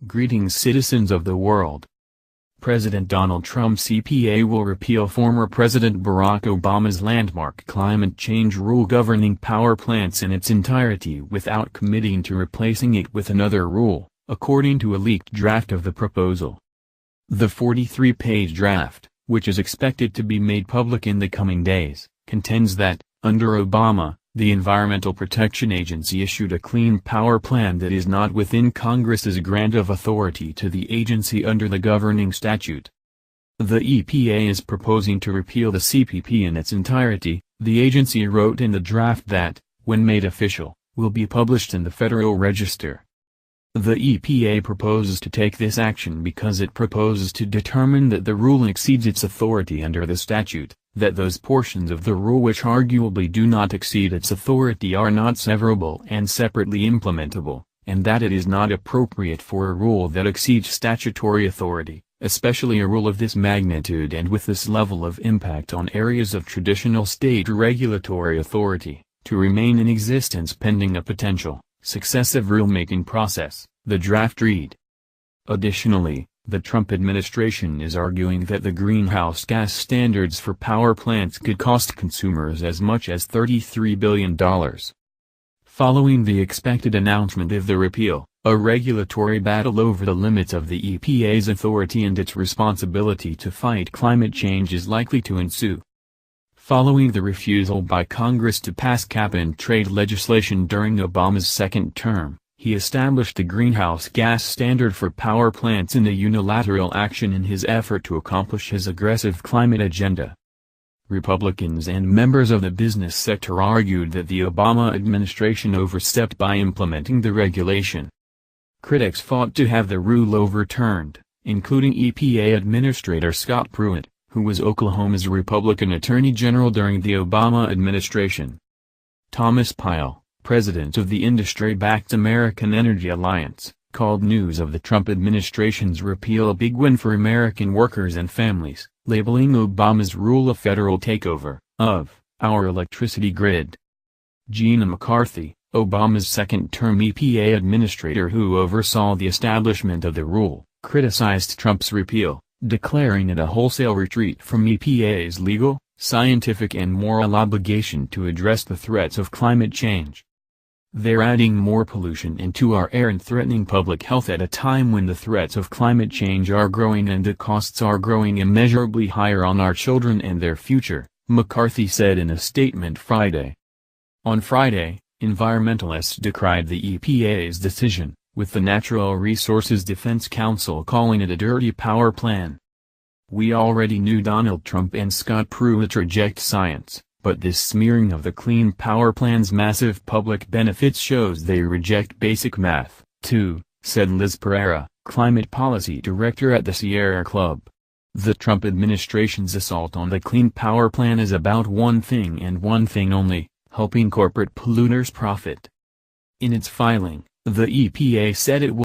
Greetings, citizens of the world. President Donald Trump's EPA will repeal former President Barack Obama's landmark climate change rule governing power plants in its entirety without committing to replacing it with another rule, according to a leaked draft of the proposal. The 43-page draft, which is expected to be made public in the coming days, contends that, under Obama, the Environmental Protection Agency issued a clean power plan that is not within Congress's grant of authority to the agency under the governing statute. The EPA is proposing to repeal the CPP in its entirety, the agency wrote in the draft that, when made official, will be published in the Federal Register. The EPA proposes to take this action because it proposes to determine that the rule exceeds its authority under the statute, that those portions of the rule which arguably do not exceed its authority are not severable and separately implementable, and that it is not appropriate for a rule that exceeds statutory authority, especially a rule of this magnitude and with this level of impact on areas of traditional state regulatory authority, to remain in existence pending a potential, successive rulemaking process, the draft read. Additionally, the Trump administration is arguing that the greenhouse gas standards for power plants could cost consumers as much as $33 billion. Following the expected announcement of the repeal, a regulatory battle over the limits of the EPA's authority and its responsibility to fight climate change is likely to ensue. Following the refusal by Congress to pass cap-and-trade legislation during Obama's second term, he established a greenhouse gas standard for power plants in a unilateral action in his effort to accomplish his aggressive climate agenda. Republicans and members of the business sector argued that the Obama administration overstepped by implementing the regulation. Critics fought to have the rule overturned, including EPA Administrator Scott Pruitt, who was Oklahoma's Republican Attorney General during the Obama administration. Thomas Pyle, president of the industry-backed American Energy Alliance, called news of the Trump administration's repeal a big win for American workers and families, labeling Obama's rule a federal takeover of our electricity grid. Gina McCarthy, Obama's second-term EPA administrator who oversaw the establishment of the rule, criticized Trump's repeal, declaring it a wholesale retreat from EPA's legal, scientific and moral obligation to address the threats of climate change. They're adding more pollution into our air and threatening public health at a time when the threats of climate change are growing and the costs are growing immeasurably higher on our children and their future, McCarthy said in a statement Friday. On Friday, environmentalists decried the EPA's decision, with the Natural Resources Defense Council calling it a dirty power plan. We already knew Donald Trump and Scott Pruitt reject science. But this smearing of the Clean Power Plan's massive public benefits shows they reject basic math, too, said Liz Pereira, climate policy director at the Sierra Club. The Trump administration's assault on the Clean Power Plan is about one thing and one thing only, helping corporate polluters profit. In its filing, the EPA said it will